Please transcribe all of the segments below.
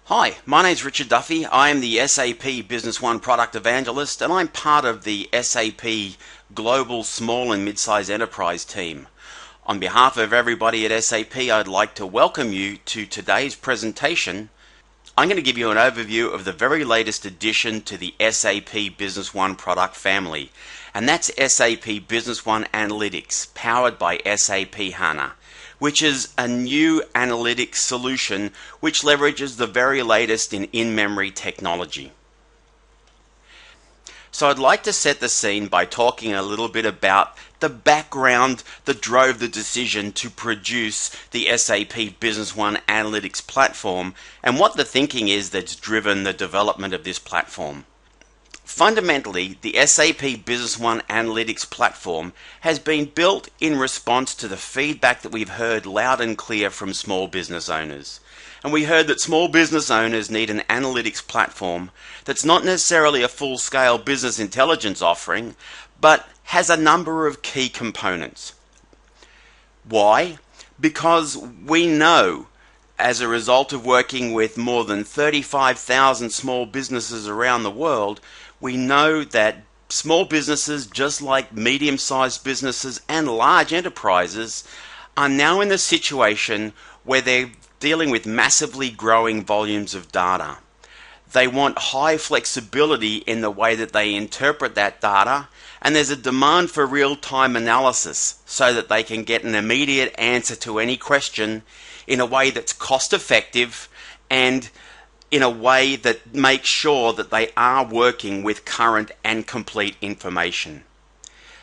Hi, my name's Richard Duffy. I am the SAP Business One Product Evangelist, and I'm part of the SAP Global Small and Mid-Size Enterprise team. On behalf of everybody at SAP, I'd like to welcome you to today's presentation. I'm going to give you an overview of the very latest addition to the SAP Business One product family, and that's SAP Business One Analytics, powered by SAP HANA, which is a new analytics solution which leverages the very latest in in-memory technology. So I'd like to set the scene by talking a little bit about the background that drove the decision to produce the SAP Business One Analytics platform and what the thinking is that's driven the development of this platform. Fundamentally, the SAP Business One Analytics platform has been built in response to the feedback that we've heard loud and clear from small business owners. And we heard that small business owners need an analytics platform that's not necessarily a full-scale business intelligence offering, but has a number of key components. Why? Because we know, as a result of working with more than 35,000 small businesses around the world, we know that small businesses, just like medium-sized businesses and large enterprises, are now in the situation where they're dealing with massively growing volumes of data. They want high flexibility in the way that they interpret that data, and there's a demand for real-time analysis so that they can get an immediate answer to any question in a way that's cost-effective and in a way that makes sure that they are working with current and complete information.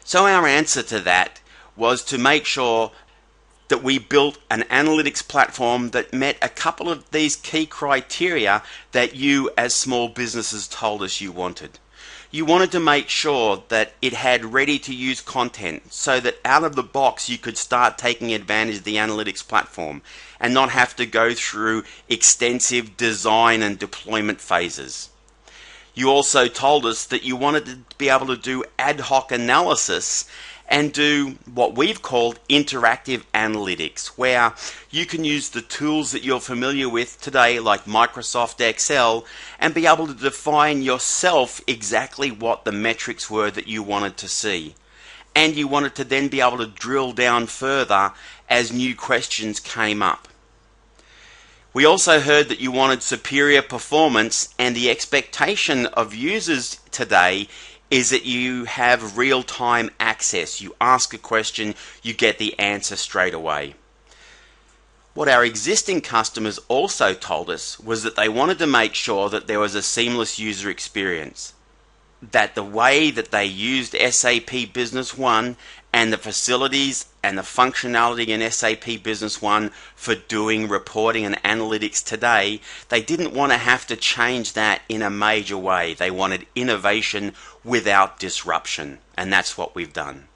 So our answer to that was to make sure that we built an analytics platform that met a couple of these key criteria that you as small businesses told us you wanted. You wanted to make sure that it had ready-to-use content so that out of the box you could start taking advantage of the analytics platform and not have to go through extensive design and deployment phases. You also told us that you wanted to be able to do ad hoc analysis and do what we've called interactive analytics, where you can use the tools that you're familiar with today, like Microsoft Excel, and be able to define yourself exactly what the metrics were that you wanted to see. And you wanted to then be able to drill down further as new questions came up. We also heard that you wanted superior performance, and the expectation of users today is that you have real-time access. You ask a question, you get the answer straight away. What our existing customers also told us was that they wanted to make sure that there was a seamless user experience, that the way that they used SAP Business One and the facilities and the functionality in SAP Business One for doing reporting and analytics today, they didn't want to have to change that in a major way. They wanted innovation without disruption, and that's what we've done.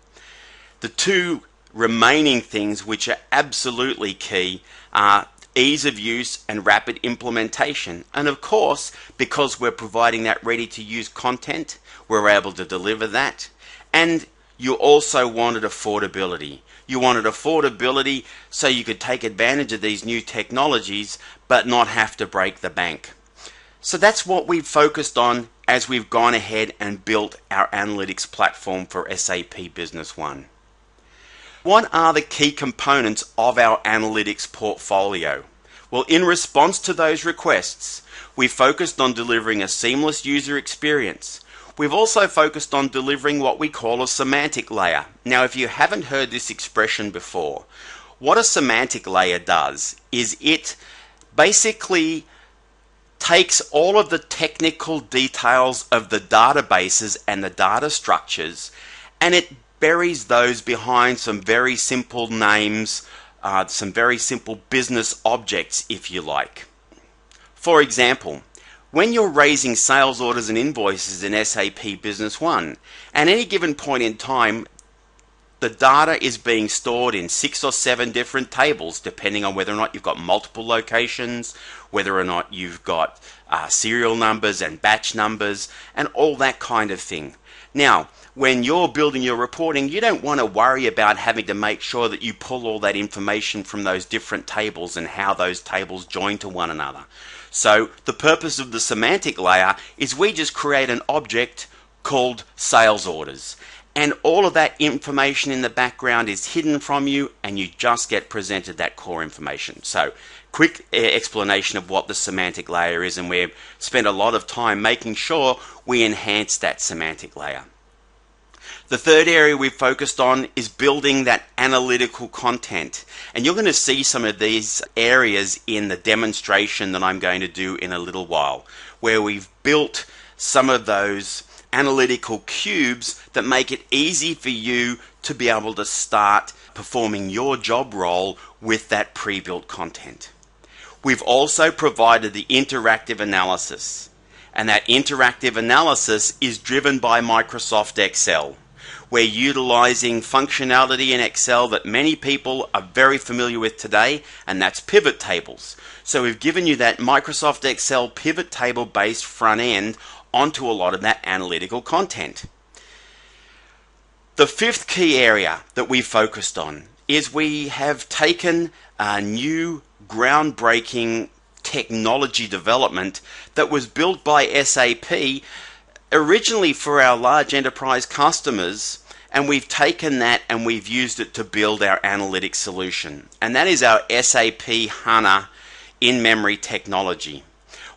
The two remaining things which are absolutely key are ease of use and rapid implementation. And of course, because we're providing that ready-to-use content, we're able to deliver that. And you also wanted affordability. You wanted affordability so you could take advantage of these new technologies but not have to break the bank. So that's what we've focused on as we've gone ahead and built our analytics platform for SAP Business One. What are the key components of our analytics portfolio? Well, in response to those requests, we focused on delivering a seamless user experience. We've also focused on delivering what we call a semantic layer. Now, if you haven't heard this expression before, what a semantic layer does is it basically takes all of the technical details of the databases and the data structures, and it buries those behind some very simple names, some very simple business objects, if you like. For example, when you're raising sales orders and invoices in SAP Business One, at any given point in time, the data is being stored in 6 or 7 different tables, depending on whether or not you've got multiple locations, whether or not you've got serial numbers and batch numbers, and all that kind of thing. Now, when you're building your reporting, you don't want to worry about having to make sure that you pull all that information from those different tables and how those tables join to one another. So the purpose of the semantic layer is we just create an object called sales orders. And all of that information in the background is hidden from you, and you just get presented that core information. So, quick explanation of what the semantic layer is, and we've spent a lot of time making sure we enhance that semantic layer. The third area we've focused on is building that analytical content. And you're going to see some of these areas in the demonstration that I'm going to do in a little while, where we've built some of those analytical cubes that make it easy for you to be able to start performing your job role with that pre-built content. We've also provided the interactive analysis, and that interactive analysis is driven by Microsoft Excel. We're utilizing functionality in Excel that many people are very familiar with today, and that's pivot tables. So we've given you that Microsoft Excel pivot table based front end onto a lot of that analytical content. The fifth key area that we focused on is we have taken a new groundbreaking technology development that was built by SAP originally for our large enterprise customers, and we've taken that and we've used it to build our analytics solution. And that is our SAP HANA in-memory technology.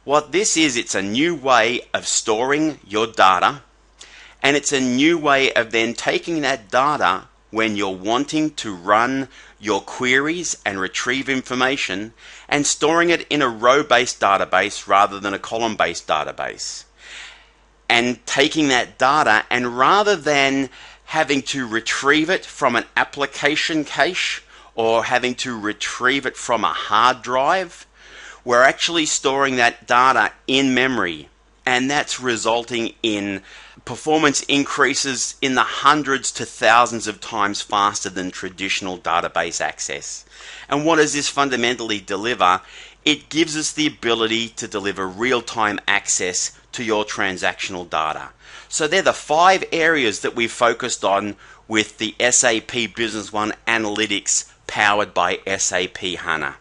What this is, it's a new way of storing your data, and it's a new way of then taking that data when you're wanting to run your queries and retrieve information and storing it in a row-based database rather than a column-based database. And taking that data, and rather than having to retrieve it from an application cache or having to retrieve it from a hard drive, we're actually storing that data in memory, and that's resulting in performance increases in the hundreds to thousands of times faster than traditional database access. And what does this fundamentally deliver? It gives us the ability to deliver real-time access to your transactional data. So they're the 5 areas that we've focused on with the SAP Business One Analytics powered by SAP HANA.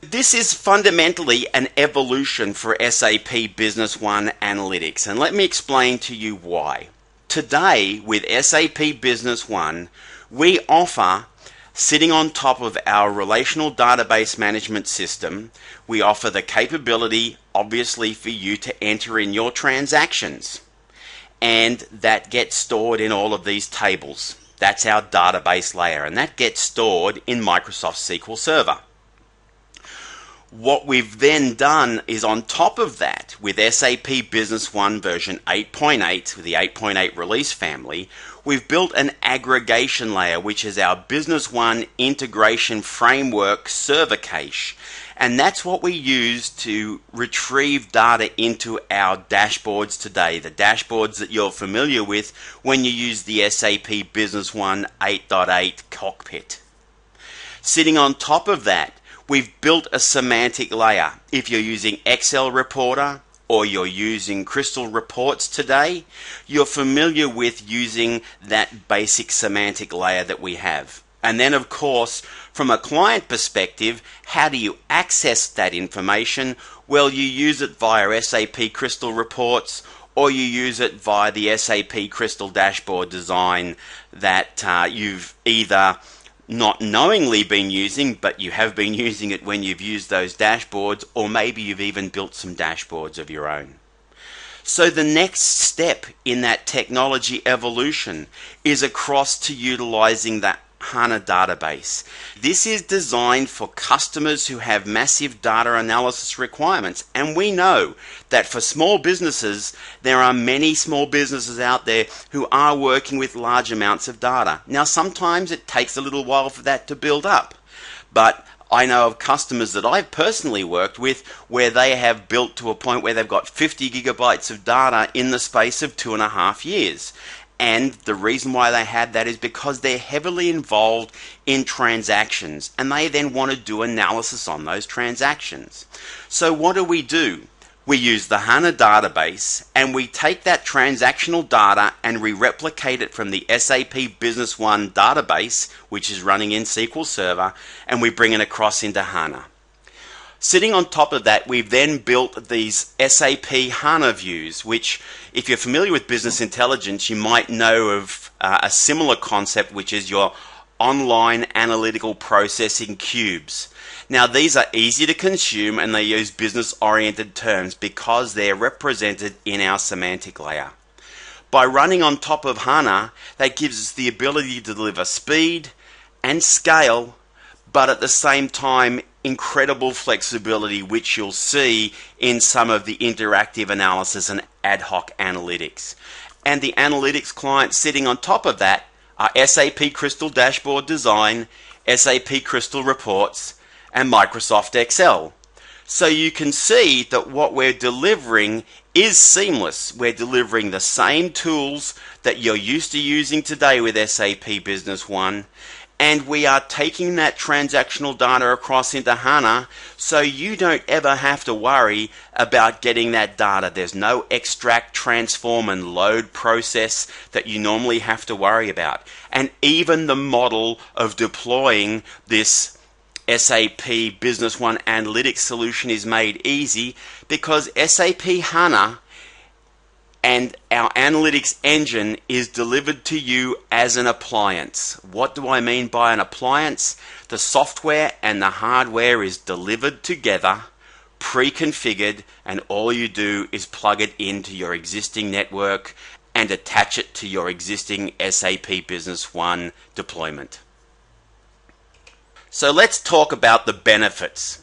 This is fundamentally an evolution for SAP Business One Analytics, and let me explain to you why. Today, with SAP Business One, we offer, sitting on top of our relational database management system, we offer the capability, obviously, for you to enter in your transactions, and that gets stored in all of these tables. That's our database layer, and that gets stored in Microsoft SQL Server. What we've then done is, on top of that, with SAP Business One version 8.8, with the 8.8 release family, we've built an aggregation layer, which is our Business One integration framework server cache. And that's what we use to retrieve data into our dashboards today, the dashboards that you're familiar with when you use the SAP Business One 8.8 cockpit. Sitting on top of that, we've built a semantic layer. If you're using Excel Reporter or you're using Crystal Reports today, you're familiar with using that basic semantic layer that we have. And then, of course, from a client perspective, how do you access that information? Well, you use it via SAP Crystal Reports, or you use it via the SAP Crystal dashboard design that you've either not knowingly been using, but you have been using it when you've used those dashboards, or maybe you've even built some dashboards of your own. So the next step in that technology evolution is across to utilizing that HANA database. This is designed for customers who have massive data analysis requirements, and we know that for small businesses, there are many small businesses out there who are working with large amounts of data. Now, sometimes it takes a little while for that to build up, but I know of customers that I've personally worked with where they have built to a point where they've got 50 gigabytes of data in the space of 2.5 years. And the reason why they have that is because they're heavily involved in transactions, and they then want to do analysis on those transactions. So what do? We use the HANA database and we take that transactional data and we replicate it from the SAP Business One database, which is running in SQL Server, and we bring it across into HANA. Sitting on top of that, we've then built these SAP HANA views, which, if you're familiar with business intelligence, you might know of a similar concept, which is your online analytical processing cubes. Now, these are easy to consume and they use business-oriented terms because they're represented in our semantic layer. By running on top of HANA, that gives us the ability to deliver speed and scale, but at the same time, incredible flexibility, which you'll see in some of the interactive analysis and ad hoc analytics. And the analytics client sitting on top of that are SAP Crystal Dashboard Design, SAP Crystal Reports, and Microsoft Excel. So you can see that what we're delivering is seamless. We're delivering the same tools that you're used to using today with SAP Business One, and we are taking that transactional data across into HANA so you don't ever have to worry about getting that data. There's no extract, transform, and load process that you normally have to worry about. And even the model of deploying this SAP Business One Analytics solution is made easy because SAP HANA and our analytics engine is delivered to you as an appliance. What do I mean by an appliance? The software and the hardware is delivered together, pre-configured, and all you do is plug it into your existing network and attach it to your existing SAP Business One deployment. So let's talk about the benefits.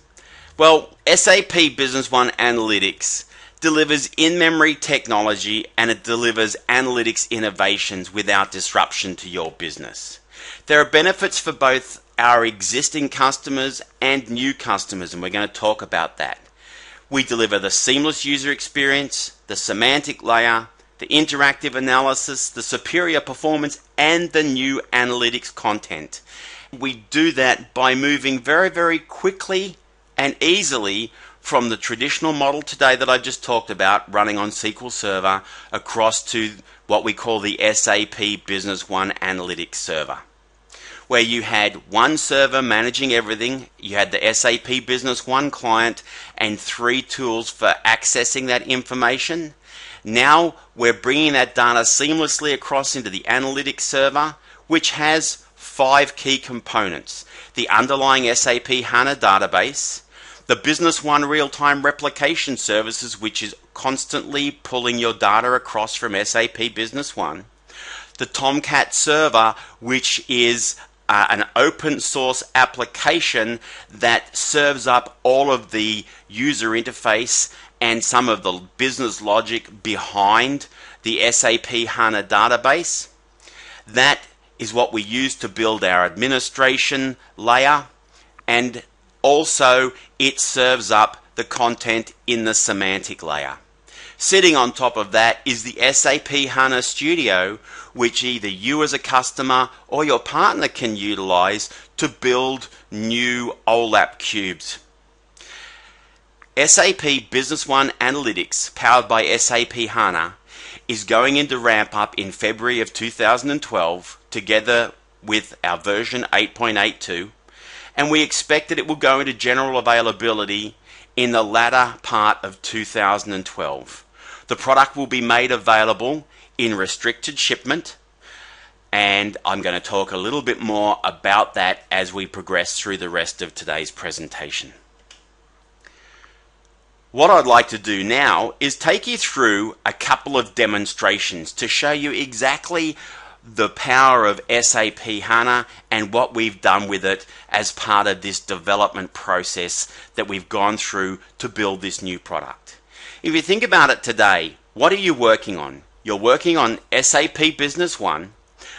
Well, SAP Business One Analytics delivers in-memory technology and it delivers analytics innovations without disruption to your business. There are benefits for both our existing customers and new customers, and we're going to talk about that. We deliver the seamless user experience, the semantic layer, the interactive analysis, the superior performance, and the new analytics content. We do that by moving very, very quickly and easily from the traditional model today that I just talked about, running on SQL Server, across to what we call the SAP Business One Analytics Server, where you had one server managing everything. You had the SAP Business One client and 3 tools for accessing that information. Now we're bringing that data seamlessly across into the analytics server, which has 5 key components: the underlying SAP HANA database, the Business One real-time replication services, which is constantly pulling your data across from SAP Business One, the Tomcat server, which is an open source application that serves up all of the user interface and some of the business logic behind the SAP HANA database. That is what we use to build our administration layer, and also it serves up the content in the semantic layer. Sitting on top of that is the SAP HANA Studio, which either you as a customer or your partner can utilize to build new OLAP cubes. SAP Business One Analytics, powered by SAP HANA, is going into ramp up in February of 2012 together with our version 8.82, and we expect that it will go into general availability in the latter part of 2012. The product will be made available in restricted shipment, and I'm going to talk a little bit more about that as we progress through the rest of today's presentation. What I'd like to do now is take you through a couple of demonstrations to show you exactly the power of SAP HANA and what we've done with it as part of this development process that we've gone through to build this new product. If you think about it today, what are you working on? You're working on SAP Business One,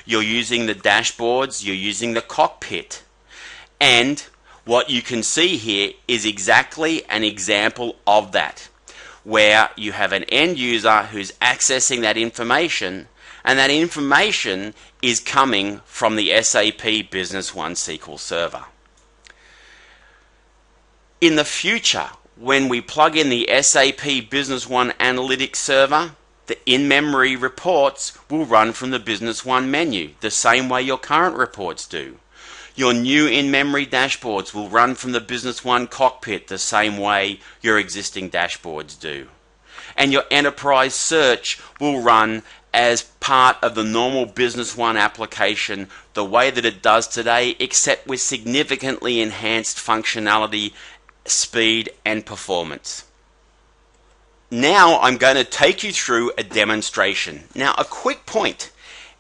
you're using the dashboards, you're using the cockpit, and what you can see here is exactly an example of that, where you have an end user who's accessing that information, and that information is coming from the SAP Business One SQL Server. In the future, when we plug in the SAP Business One Analytics server, the in-memory reports will run from the Business One menu, the same way your current reports do. Your new in-memory dashboards will run from the Business One cockpit, the same way your existing dashboards do. And your enterprise search will run as part of the normal Business One application, the way that it does today, except with significantly enhanced functionality, speed, and performance. Now I'm going to take you through a demonstration. Now, a quick point.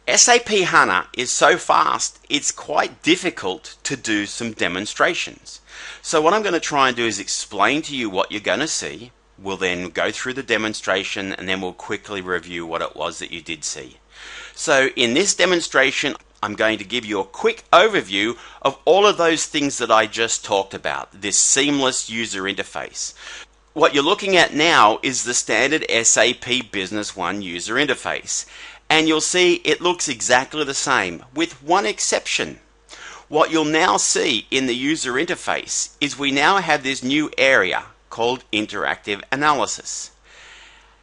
SAP HANA is so fast, it's quite difficult to do some demonstrations. So what I'm going to try and do is explain to you what you're going to see. We'll then go through the demonstration, and then we'll quickly review what it was that you did see. So in this demonstration, I'm going to give you a quick overview of all of those things that I just talked about, this seamless user interface. What you're looking at now is the standard SAP Business One user interface. And you'll see it looks exactly the same, with one exception. What you'll now see in the user interface is we now have this new area called Interactive Analysis.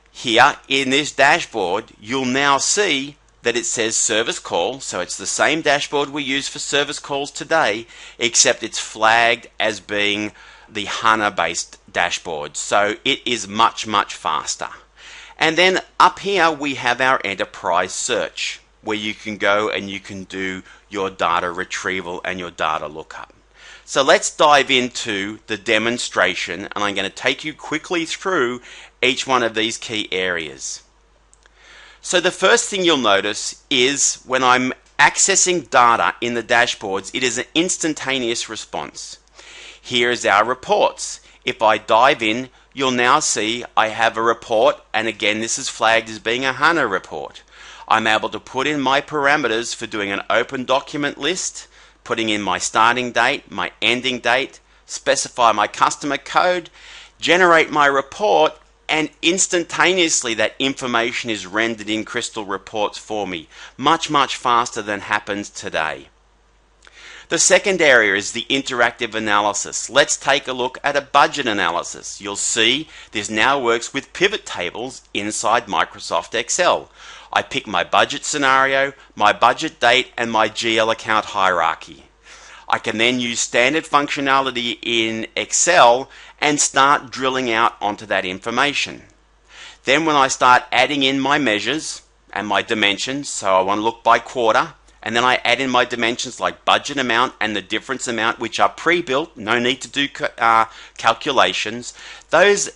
Here in this dashboard, you'll now see that it says Service Call, so it's the same dashboard we use for service calls today, except it's flagged as being the HANA-based dashboard, so it is much, much faster. And then up here we have our enterprise search, where you can go and you can do your data retrieval and your data lookup. So let's dive into the demonstration, and I'm going to take you quickly through each one of these key areas. So the first thing you'll notice is when I'm accessing data in the dashboards, it is an instantaneous response. Here is our reports. If I dive in, you'll now see I have a report, and again this is flagged as being a HANA report. I'm able to put in my parameters for doing an open document list, putting in my starting date, my ending date, specify my customer code, generate my report, and instantaneously that information is rendered in Crystal Reports for me, much, much faster than happens today. The second area is the interactive analysis. Let's take a look at a budget analysis. You'll see this now works with pivot tables inside Microsoft Excel. I pick my budget scenario, my budget date, and my GL account hierarchy. I can then use standard functionality in Excel and start drilling out onto that information. Then when I start adding in my measures and my dimensions, so I want to look by quarter, and then I add in my dimensions like budget amount and the difference amount, which are pre-built, no need to do calculations. Those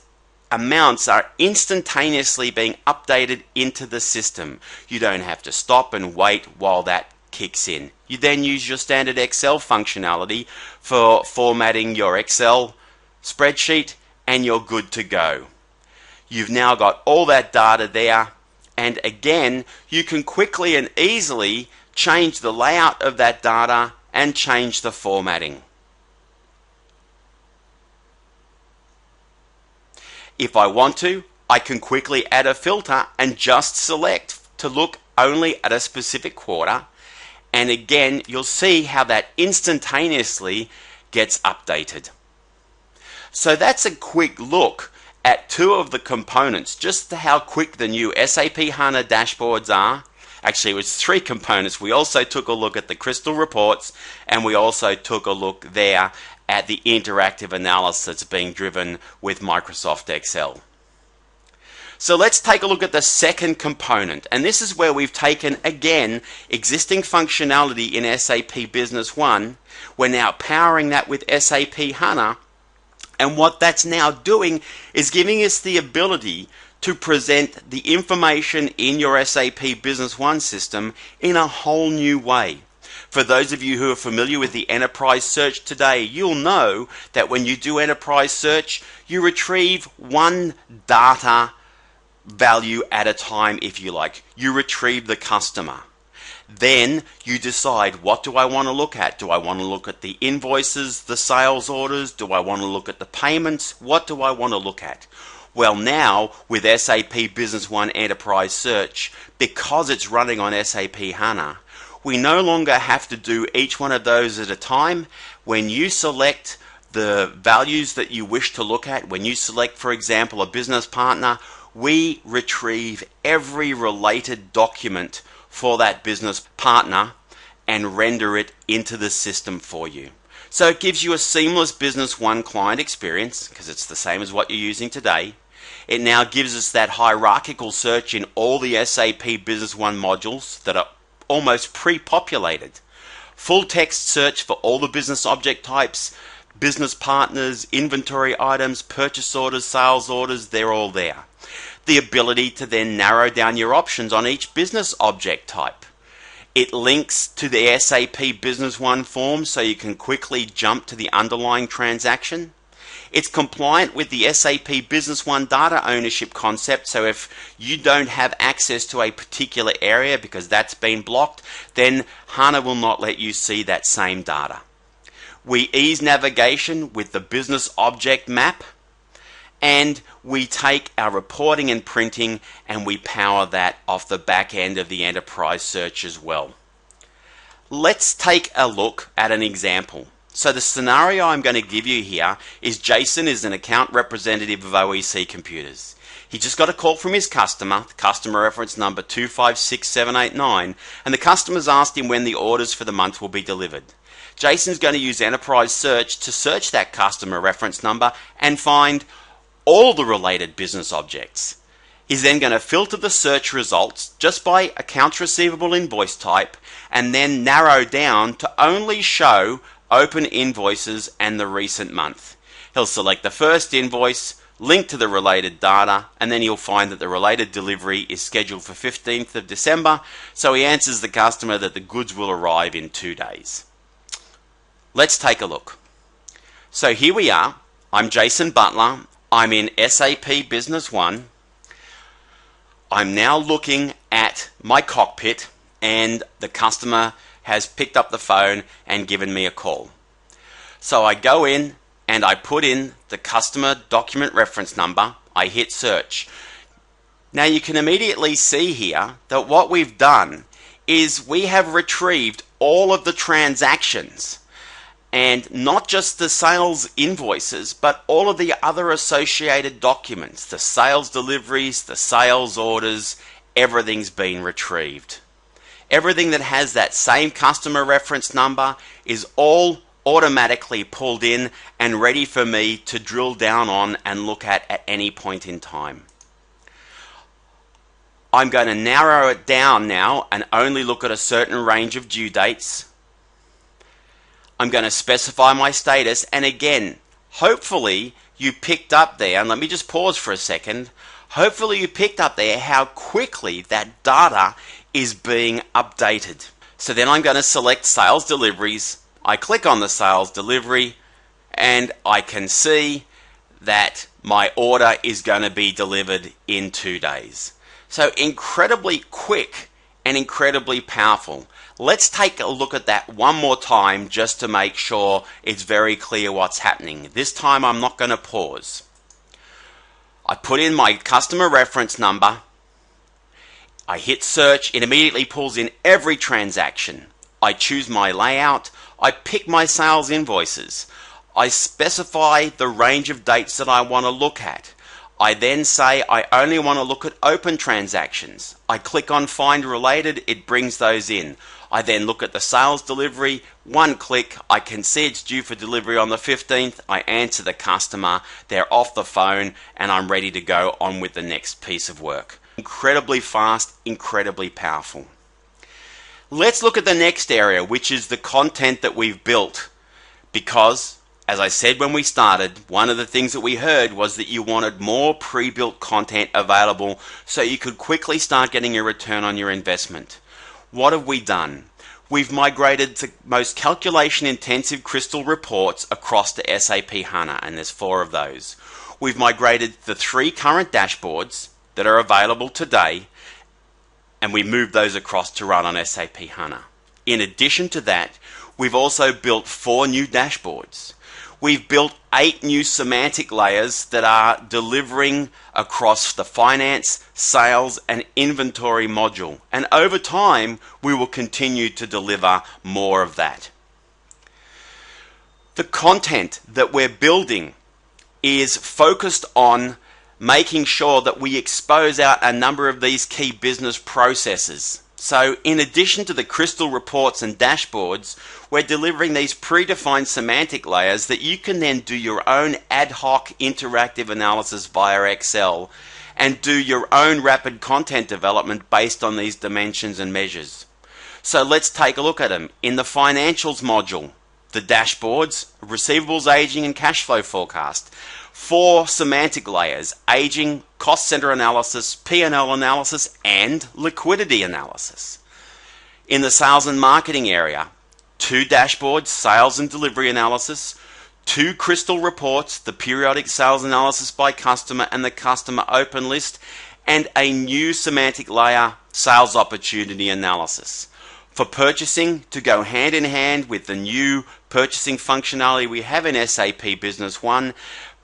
amounts are instantaneously being updated into the system. You don't have to stop and wait while that kicks in. You then use your standard Excel functionality for formatting your Excel spreadsheet, and you're good to go. You've now got all that data there, and again, you can quickly and easily change the layout of that data and change the formatting. If I want to, I can quickly add a filter and just select to look only at a specific quarter, and again you'll see how that instantaneously gets updated. So that's a quick look at two of the components, just how quick the new SAP HANA dashboards are. Actually, it was three components. We also took a look at the Crystal Reports, and we also took a look there at the interactive analysis being driven with Microsoft Excel. So let's take a look at the second component, and this is where we've taken, again, existing functionality in SAP Business One. We're now powering that with SAP HANA, and what that's now doing is giving us the ability to present the information in your SAP Business One system in a whole new way. For those of you who are familiar with the enterprise search today, you'll know that when you do enterprise search, you retrieve one data value at a time, if you like. You retrieve the customer. Then you decide, what do I want to look at? Do I want to look at the invoices, the sales orders? Do I want to look at the payments? What do I want to look at? Well, now with SAP Business One Enterprise Search, because it's running on SAP HANA, we no longer have to do each one of those at a time. When you select the values that you wish to look at, when you select, for example, a business partner, we retrieve every related document for that business partner and render it into the system for you. So it gives you a seamless Business One client experience because it's the same as what you're using today. It now gives us that hierarchical search in all the SAP Business One modules that are almost pre-populated. Full text search for all the business object types, business partners, inventory items, purchase orders, sales orders, they're all there. The ability to then narrow down your options on each business object type. It links to the SAP Business One form so you can quickly jump to the underlying transaction. It's compliant with the SAP Business One data ownership concept, so if you don't have access to a particular area because that's been blocked, then HANA will not let you see that same data. We ease navigation with the business object map, and we take our reporting and printing and we power that off the back end of the enterprise search as well. Let's take a look at an example. So the scenario I'm going to give you here is Jason is an account representative of OEC Computers. He just got a call from his customer reference number 256789, and the customer's asked him when the orders for the month will be delivered. Jason's going to use Enterprise Search to search that customer reference number and find all the related business objects. He's then going to filter the search results just by accounts receivable invoice type and then narrow down to only show open invoices and the recent month. He'll select the first invoice, link to the related data, and then he'll find that the related delivery is scheduled for 15th of December, so he answers the customer that the goods will arrive in 2 days. Let's take a look. So here we are. I'm Jason Butler. I'm in SAP Business One. I'm now looking at my cockpit and the customer has picked up the phone and given me a call. So I go in and I put in the customer document reference number. I hit search. Now you can immediately see here that what we've done is we have retrieved all of the transactions, and not just the sales invoices, but all of the other associated documents, the sales deliveries, the sales orders, everything's been retrieved. Everything that has that same customer reference number is all automatically pulled in and ready for me to drill down on and look at any point in time. I'm going to narrow it down now and only look at a certain range of due dates. I'm going to specify my status, and again, hopefully you picked up there, and let me just pause for a second, hopefully you picked up there how quickly that data is being updated. So then I'm going to select sales deliveries. I click on the sales delivery and I can see that my order is going to be delivered in 2 days. So incredibly quick and incredibly powerful. Let's take a look at that one more time just to make sure it's very clear what's happening. This time I'm not going to pause. I put in my customer reference number. I hit search. It immediately pulls in every transaction. I choose my layout. I pick my sales invoices. I specify the range of dates that I want to look at. I then say I only want to look at open transactions. I click on Find Related, it brings those in. I then look at the sales delivery, one click, I can see it's due for delivery on the 15th, I answer the customer, they're off the phone, and I'm ready to go on with the next piece of work. Incredibly fast, incredibly powerful. Let's look at the next area, which is the content that we've built, because as I said when we started, one of the things that we heard was that you wanted more pre-built content available so you could quickly start getting a return on your investment. What have we done? We've migrated the most calculation-intensive Crystal reports across to SAP HANA, and there's 4 of those. We've migrated the 3 current dashboards that are available today, and we moved those across to run on SAP HANA. In addition to that, we've also built 4 new dashboards. We've built 8 new semantic layers that are delivering across the finance, sales, and inventory module. And over time, we will continue to deliver more of that. The content that we're building is focused on making sure that we expose out a number of these key business processes. So in addition to the crystal reports and dashboards, we're delivering these predefined semantic layers that you can then do your own ad hoc interactive analysis via Excel and do your own rapid content development based on these dimensions and measures. So let's take a look at them. In the financials module, the dashboards, receivables aging and cash flow forecast. 4 semantic layers: aging, cost center analysis, P&L analysis, and liquidity analysis. In the sales and marketing area, 2 dashboards, sales and delivery analysis, 2 crystal reports, the periodic sales analysis by customer and the customer open list, and a new semantic layer, sales opportunity analysis. For purchasing to go hand in hand with the new purchasing functionality we have in SAP Business One,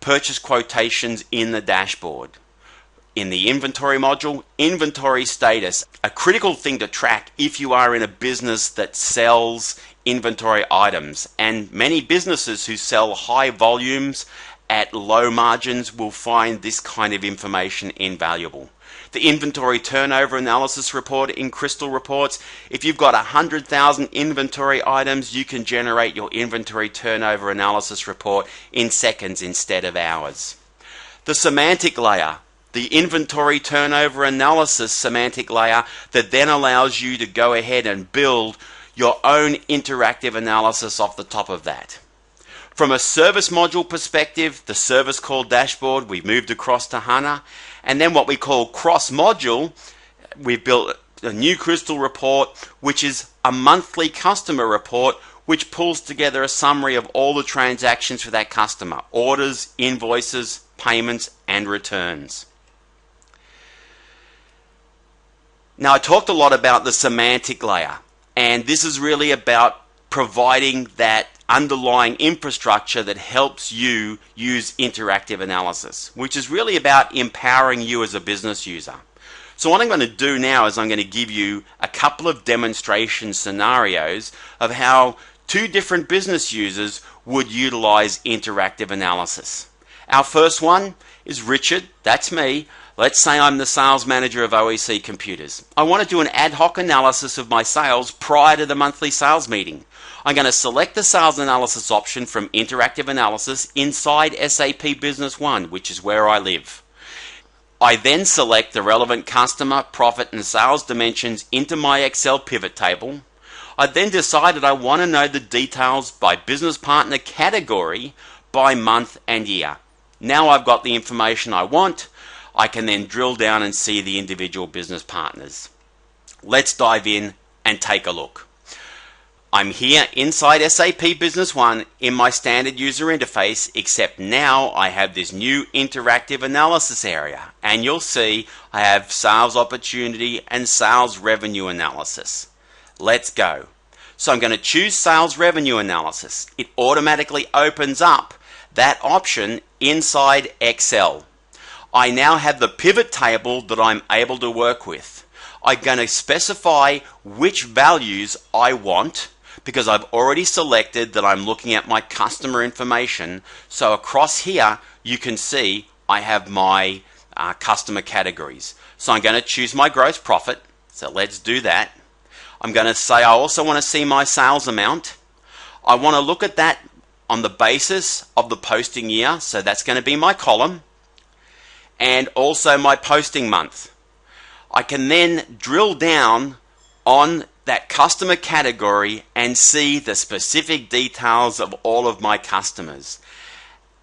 purchase quotations in the dashboard. In the inventory module, inventory status, a critical thing to track if you are in a business that sells inventory items. And many businesses who sell high volumes at low margins will find this kind of information invaluable. The inventory turnover analysis report in Crystal Reports. If you've got 100,000 inventory items, you can generate your inventory turnover analysis report in seconds instead of hours. The semantic layer, the inventory turnover analysis semantic layer that then allows you to go ahead and build your own interactive analysis off the top of that. From a service module perspective, the service call dashboard, we've moved across to HANA. And then what we call cross-module, we've built a new crystal report, which is a monthly customer report, which pulls together a summary of all the transactions for that customer: orders, invoices, payments, and returns. Now, I talked a lot about the semantic layer, and this is really about providing that underlying infrastructure that helps you use interactive analysis, which is really about empowering you as a business user. So what I'm going to do now is I'm going to give you a couple of demonstration scenarios of how 2 different business users would utilize interactive analysis. Our first one is Richard, that's me. Let's say I'm the sales manager of OEC Computers. I want to do an ad hoc analysis of my sales prior to the monthly sales meeting. I'm going to select the sales analysis option from interactive analysis inside SAP Business One, which is where I live. I then select the relevant customer, profit, and sales dimensions into my Excel pivot table. I then decided I want to know the details by business partner category, by month and year. Now I've got the information I want. I can then drill down and see the individual business partners. Let's dive in and take a look. I'm here inside SAP Business One in my standard user interface, except now I have this new interactive analysis area, and you'll see I have sales opportunity and sales revenue analysis. Let's go. So I'm going to choose sales revenue analysis. It automatically opens up that option inside Excel. I now have the pivot table that I'm able to work with. I'm going to specify which values I want, because I've already selected that I'm looking at my customer information. So across here, you can see I have my customer categories. So I'm going to choose my gross profit. So let's do that. I'm going to say I also want to see my sales amount. I want to look at that on the basis of the posting year. So that's going to be my column. And also my posting month. I can then drill down on that customer category and see the specific details of all of my customers.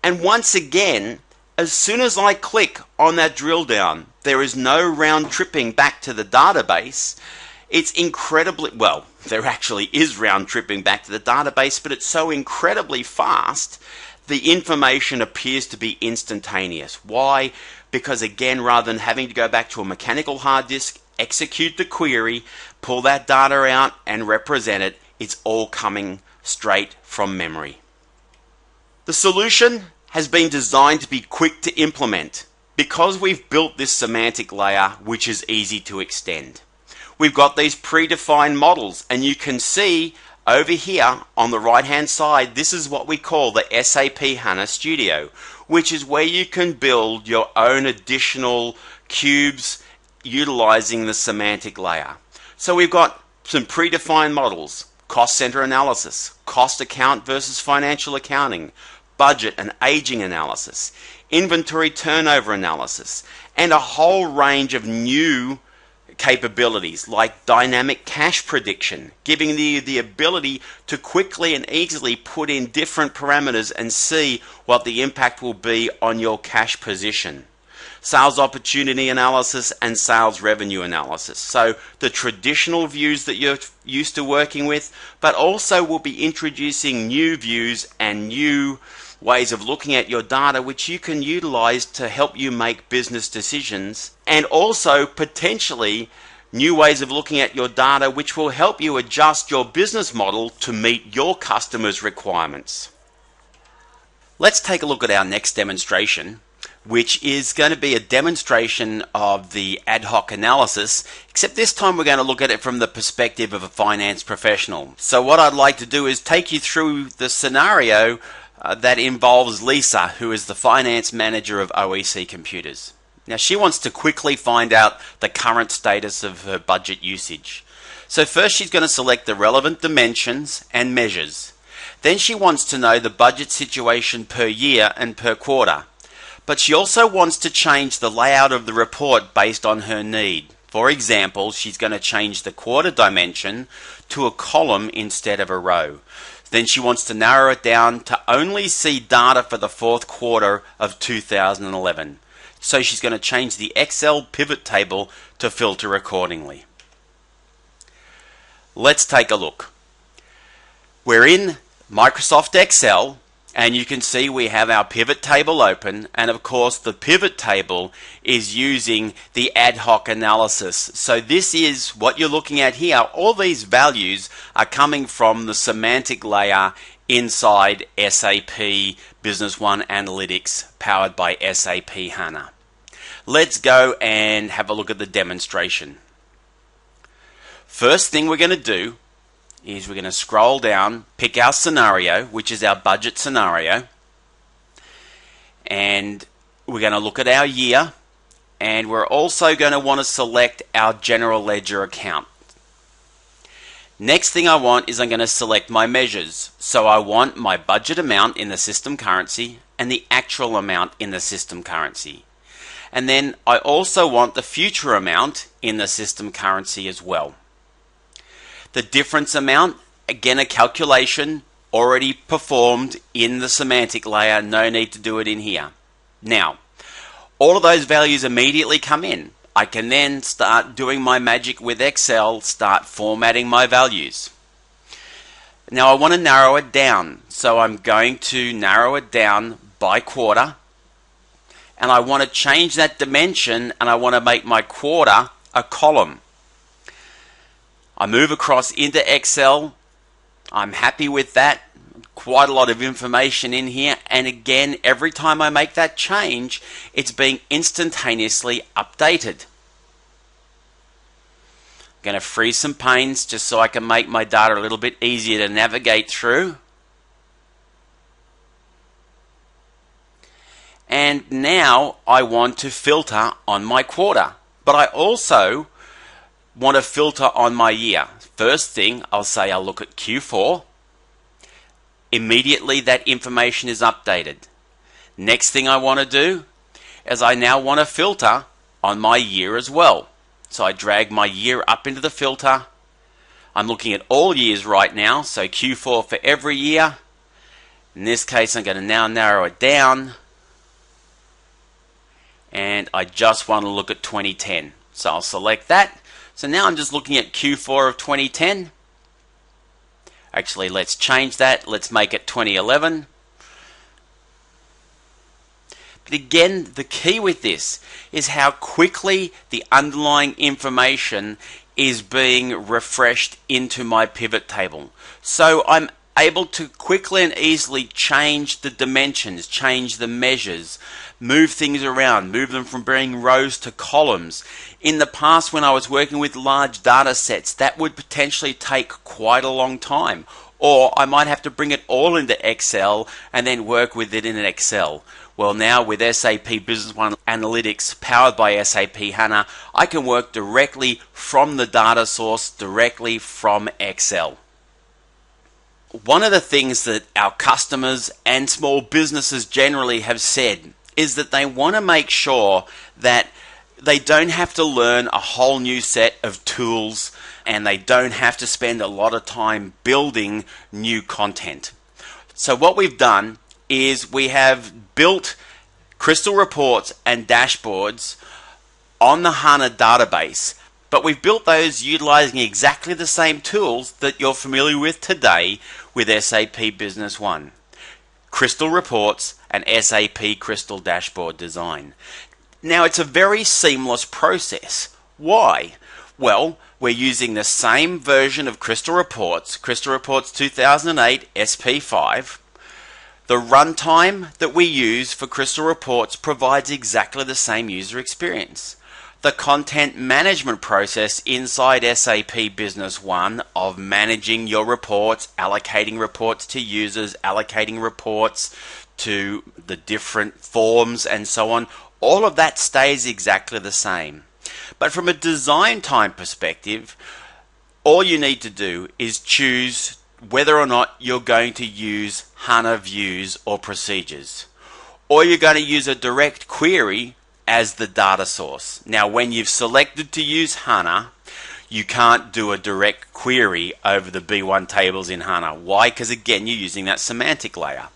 And once again, as soon as I click on that drill down, there is no round tripping back to the database. It's incredibly, well, there actually is round tripping back to the database, but it's so incredibly fast, the information appears to be instantaneous. Why? Because again, rather than having to go back to a mechanical hard disk, execute the query, pull that data out and represent it, it's all coming straight from memory. The solution has been designed to be quick to implement because we've built this semantic layer which is easy to extend. We've got these predefined models, and you can see over here on the right hand side, this is what we call the SAP HANA Studio, which is where you can build your own additional cubes utilizing the semantic layer. So we've got some predefined models: cost center analysis, cost account versus financial accounting, budget and aging analysis, inventory turnover analysis, and a whole range of new capabilities like dynamic cash prediction, giving you the ability to quickly and easily put in different parameters and see what the impact will be on your cash position. Sales opportunity analysis and sales revenue analysis. So the traditional views that you're used to working with, but also we'll be introducing new views and new ways of looking at your data which you can utilize to help you make business decisions, and also potentially new ways of looking at your data which will help you adjust your business model to meet your customers' requirements. Let's take a look at our next demonstration, which is going to be a demonstration of the ad hoc analysis, except this time we're going to look at it from the perspective of a finance professional. So what I'd like to do is take you through the scenario that involves Lisa, who is the finance manager of OEC Computers. Now she wants to quickly find out the current status of her budget usage. So first she's going to select the relevant dimensions and measures. Then she wants to know the budget situation per year and per quarter. But she also wants to change the layout of the report based on her need. For example, she's going to change the quarter dimension to a column instead of a row. Then she wants to narrow it down to only see data for the fourth quarter of 2011. So she's going to change the Excel pivot table to filter accordingly. Let's take a look. We're in Microsoft Excel, and you can see we have our pivot table open, and of course the pivot table is using the ad hoc analysis. So this is what you're looking at here. All these values are coming from the semantic layer inside SAP Business One Analytics powered by SAP HANA. Let's go and have a look at the demonstration. First thing we're going to do is we're going to scroll down, pick our scenario, which is our budget scenario, and we're going to look at our year, and we're also going to want to select our general ledger account. Next thing I want is I'm going to select my measures. So I want my budget amount in the system currency and the actual amount in the system currency. And then I also want the future amount in the system currency as well. The difference amount, again a calculation already performed in the semantic layer, no need to do it in here. Now, all of those values immediately come in. I can then start doing my magic with Excel, start formatting my values. Now I want to narrow it down, so I'm going to narrow it down by quarter, and I want to change that dimension, and I want to make my quarter a column. I move across into Excel. I'm happy with that. Quite a lot of information in here, and again, every time I make that change, it's being instantaneously updated. I'm going to free some panes just so I can make my data a little bit easier to navigate through. And now I want to filter on my quarter, but I also want to filter on my year. First thing, I'll say I'll look at Q4. Immediately that information is updated. Next thing I want to do is I now want to filter on my year as well. So I drag my year up into the filter. I'm looking at all years right now, so Q4 for every year. In this case, I'm going to now narrow it down. And I just want to look at 2010. So I'll select that. So now I'm just looking at Q4 of 2010. Actually, let's change that. Let's make it 2011. But again, the key with this is how quickly the underlying information is being refreshed into my pivot table. So I'm able to quickly and easily change the dimensions, change the measures, move things around, move them from being rows to columns. In the past, when I was working with large data sets, that would potentially take quite a long time. Or I might have to bring it all into Excel and then work with it in an Excel. Well, now with SAP Business One Analytics powered by SAP HANA, I can work directly from the data source, directly from Excel. One of the things that our customers and small businesses generally have said is that they want to make sure that they don't have to learn a whole new set of tools and they don't have to spend a lot of time building new content. So what we've done is we have built Crystal Reports and dashboards on the HANA database, but we've built those utilizing exactly the same tools that you're familiar with today with SAP Business One. Crystal Reports and SAP Crystal Dashboard Design. Now it's a very seamless process. Why? Well, we're using the same version of Crystal Reports 2008 SP5. The runtime that we use for Crystal Reports provides exactly the same user experience. The content management process inside SAP Business One of managing your reports, allocating reports to users, allocating reports to the different forms and so on, all of that stays exactly the same. But from a design time perspective, all you need to do is choose whether or not you're going to use HANA views or procedures, or you're going to use a direct query as the data source. Now, when you've selected to use HANA, you can't do a direct query over the B1 tables in HANA. Why? Because again, you're using that semantic layer.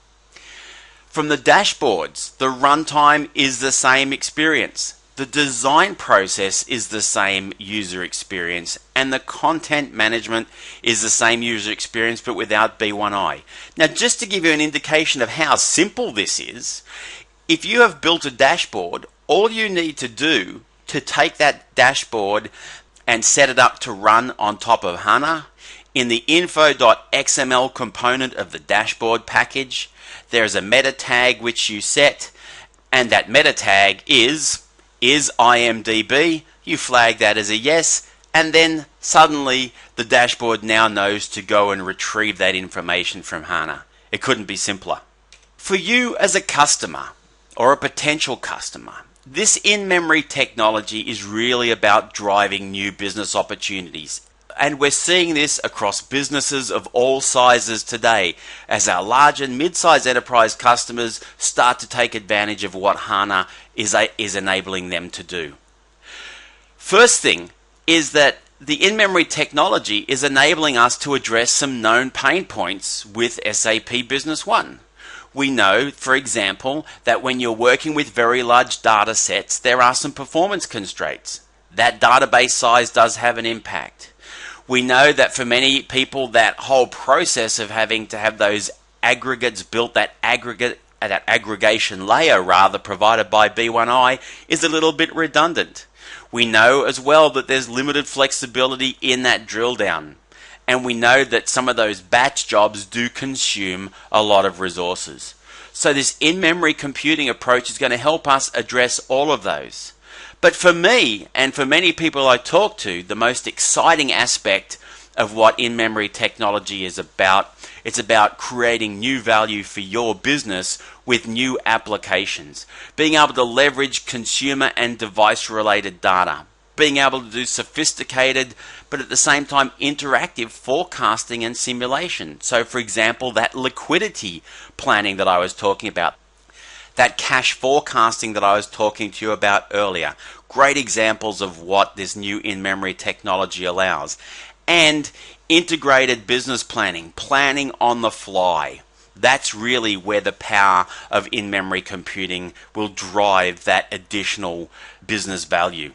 From the dashboards, the runtime is the same experience. The design process is the same user experience, and the content management is the same user experience but without B1I. Now, just to give you an indication of how simple this is, if you have built a dashboard, all you need to do to take that dashboard and set it up to run on top of HANA, in the info.xml component of the dashboard package, there's a meta tag which you set, and that meta tag is IMDb. You flag that as a yes, and then suddenly the dashboard now knows to go and retrieve that information from HANA. It couldn't be simpler. For you as a customer or a potential customer, this in-memory technology is really about driving new business opportunities. And we're seeing this across businesses of all sizes today as our large and mid-sized enterprise customers start to take advantage of what HANA is enabling them to do. First thing is that the in-memory technology is enabling us to address some known pain points with SAP Business One. We know, for example, that when you're working with very large data sets, there are some performance constraints. That database size does have an impact. We know that for many people, that whole process of having to have those aggregates built, that aggregation layer rather provided by B1I, is a little bit redundant. We know as well that there's limited flexibility in that drill down. And we know that some of those batch jobs do consume a lot of resources. So this in-memory computing approach is going to help us address all of those. But for me, and for many people I talk to, the most exciting aspect of what in-memory technology is about, it's about creating new value for your business with new applications. Being able to leverage consumer and device-related data. Being able to do sophisticated, but at the same time interactive forecasting and simulation. So for example, that liquidity planning that I was talking about, that cash forecasting that I was talking to you about earlier. Great examples of what this new in-memory technology allows. And integrated business planning, planning on the fly. That's really where the power of in-memory computing will drive that additional business value.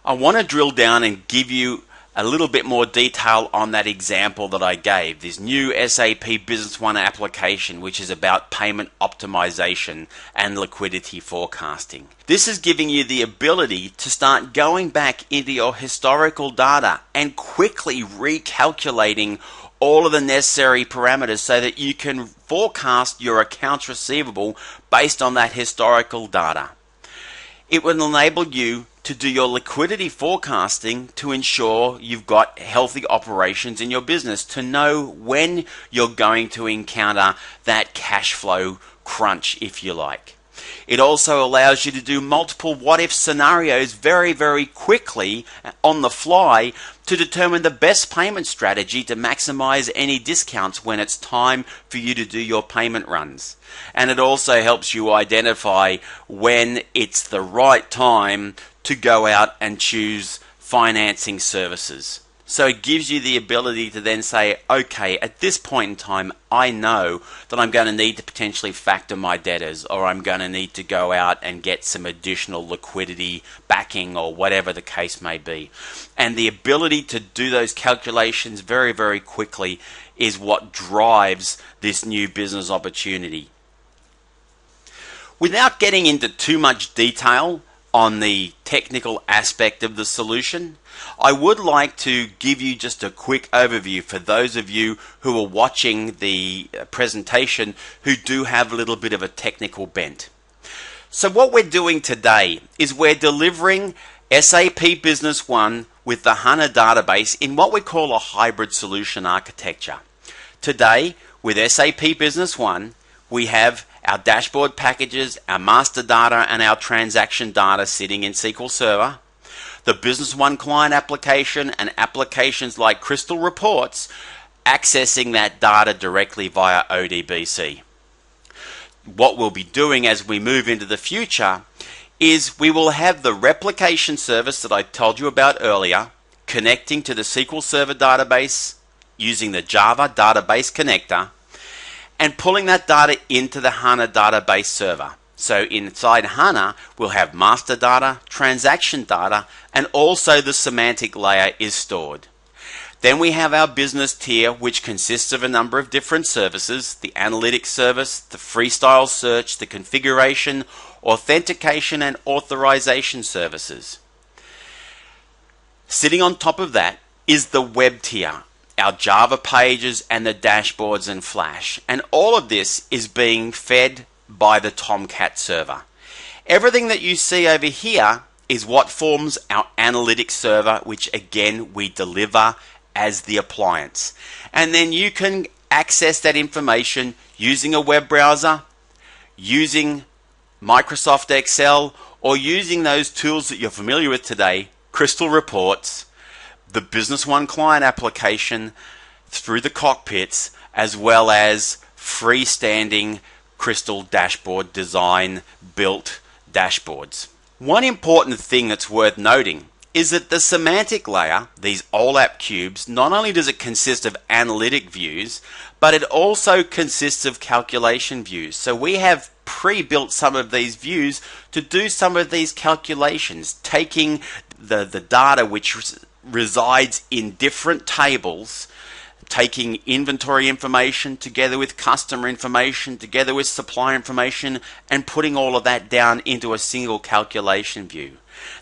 I want to drill down and give you a little bit more detail on that example that I gave, this new SAP Business One application, which is about payment optimization and liquidity forecasting. This is giving you the ability to start going back into your historical data and quickly recalculating all of the necessary parameters so that you can forecast your accounts receivable based on that historical data. It will enable you to do your liquidity forecasting to ensure you've got healthy operations in your business, to know when you're going to encounter that cash flow crunch, if you like. It also allows you to do multiple what-if scenarios very, very quickly on the fly to determine the best payment strategy to maximize any discounts when it's time for you to do your payment runs. And it also helps you identify when it's the right time to go out and choose financing services. So it gives you the ability to then say, okay, at this point in time, I know that I'm going to need to potentially factor my debtors, or I'm going to need to go out and get some additional liquidity backing, or whatever the case may be. And the ability to do those calculations very, very quickly is what drives this new business opportunity. Without getting into too much detail on the technical aspect of the solution, I would like to give you just a quick overview for those of you who are watching the presentation who do have a little bit of a technical bent. So what we're doing today is we're delivering SAP Business One with the HANA database in what we call a hybrid solution architecture. Today, with SAP Business One, we have our dashboard packages, our master data, and our transaction data sitting in SQL Server. The Business One client application and applications like Crystal Reports accessing that data directly via ODBC. What we'll be doing as we move into the future is we will have the replication service that I told you about earlier, connecting to the SQL Server database using the Java database connector, and pulling that data into the HANA database server. So inside HANA, we'll have master data, transaction data, and also the semantic layer is stored. Then we have our business tier, which consists of a number of different services: the analytics service, the freestyle search, the configuration, authentication, and authorization services. Sitting on top of that is the web tier, our Java pages and the dashboards and Flash. And all of this is being fed by the Tomcat server. Everything that you see over here is what forms our analytics server, which again we deliver as the appliance. And then you can access that information using a web browser, using Microsoft Excel, or using those tools that you're familiar with today, Crystal Reports, the Business One client application through the cockpits, as well as freestanding Crystal dashboard design built dashboards. One important thing that's worth noting is that the semantic layer, these OLAP cubes, not only does it consist of analytic views, but it also consists of calculation views. So we have pre-built some of these views to do some of these calculations, taking the data which resides in different tables, taking inventory information together with customer information, together with supplier information, and putting all of that down into a single calculation view.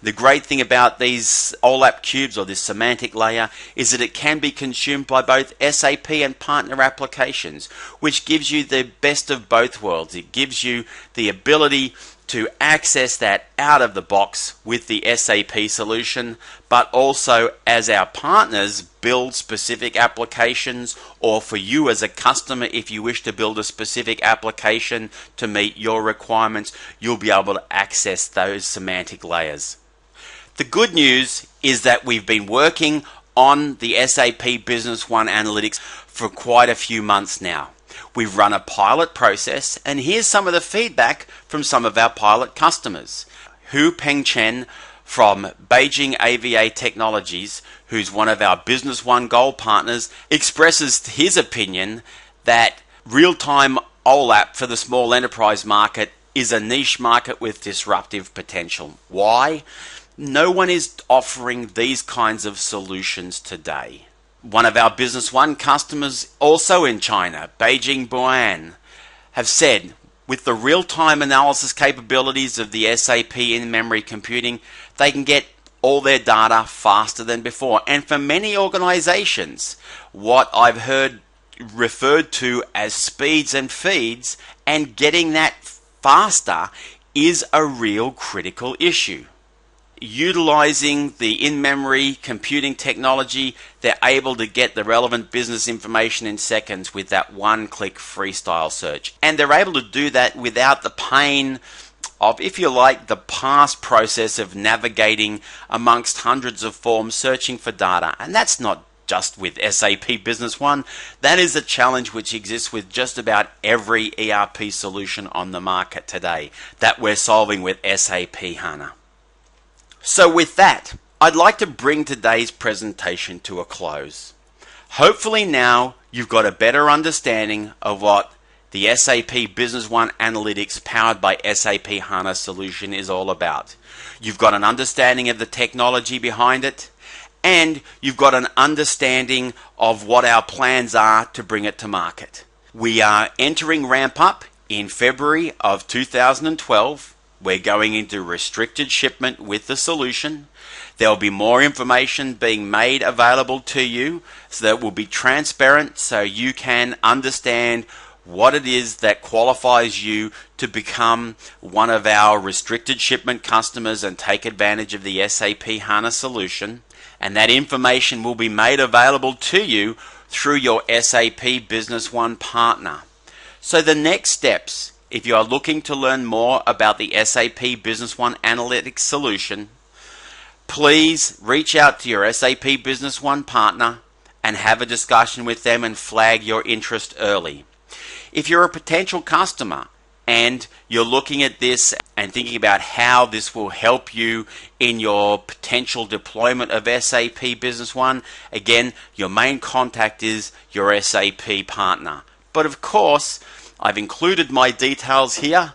The great thing about these OLAP cubes, or this semantic layer, is that it can be consumed by both SAP and partner applications, which gives you the best of both worlds. It gives you the ability to access that out of the box with the SAP solution, but also as our partners build specific applications, or for you as a customer, if you wish to build a specific application to meet your requirements, you'll be able to access those semantic layers. The good news is that we've been working on the SAP Business One Analytics for quite a few months now. We've run a pilot process, and here's some of the feedback from some of our pilot customers. Hu Peng Chen from Beijing AVA Technologies, who's one of our Business One Gold partners, expresses his opinion that real-time OLAP for the small enterprise market is a niche market with disruptive potential. Why? No one is offering these kinds of solutions today. One of our Business One customers, also in China, Beijing Buan, have said, with the real-time analysis capabilities of the SAP in-memory computing, they can get all their data faster than before. And for many organizations, what I've heard referred to as speeds and feeds, and getting that faster is a real critical issue. Utilizing the in-memory computing technology, they're able to get the relevant business information in seconds with that one-click freestyle search. And they're able to do that without the pain of, if you like, the past process of navigating amongst hundreds of forms searching for data. And that's not just with SAP Business One. That is a challenge which exists with just about every ERP solution on the market today that we're solving with SAP HANA. So with that, I'd like to bring today's presentation to a close. Hopefully now you've got a better understanding of what the SAP Business One Analytics powered by SAP HANA solution is all about. You've got an understanding of the technology behind it, and you've got an understanding of what our plans are to bring it to market. We are entering ramp up in February of 2012. We're going into restricted shipment with the solution. There'll be more information being made available to you, so that it will be transparent so you can understand what it is that qualifies you to become one of our restricted shipment customers and take advantage of the SAP HANA solution. And that information will be made available to you through your SAP Business One partner. So the next steps, if you are looking to learn more about the SAP Business One Analytics solution, please reach out to your SAP Business One partner and have a discussion with them and flag your interest early. If you're a potential customer and you're looking at this and thinking about how this will help you in your potential deployment of SAP Business One, again, your main contact is your SAP partner. But of course, I've included my details here.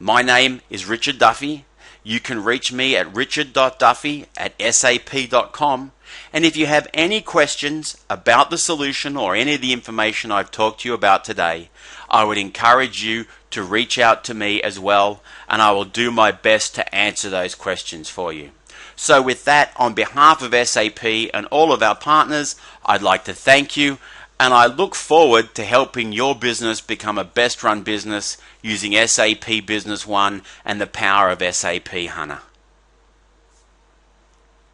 My name is Richard Duffy. You can reach me at richard.duffy@sap.com. And if you have any questions about the solution or any of the information I've talked to you about today, I would encourage you to reach out to me as well, and I will do my best to answer those questions for you. So with that, on behalf of SAP and all of our partners, I'd like to thank you, and I look forward to helping your business become a best run business using SAP Business One and the power of SAP HANA.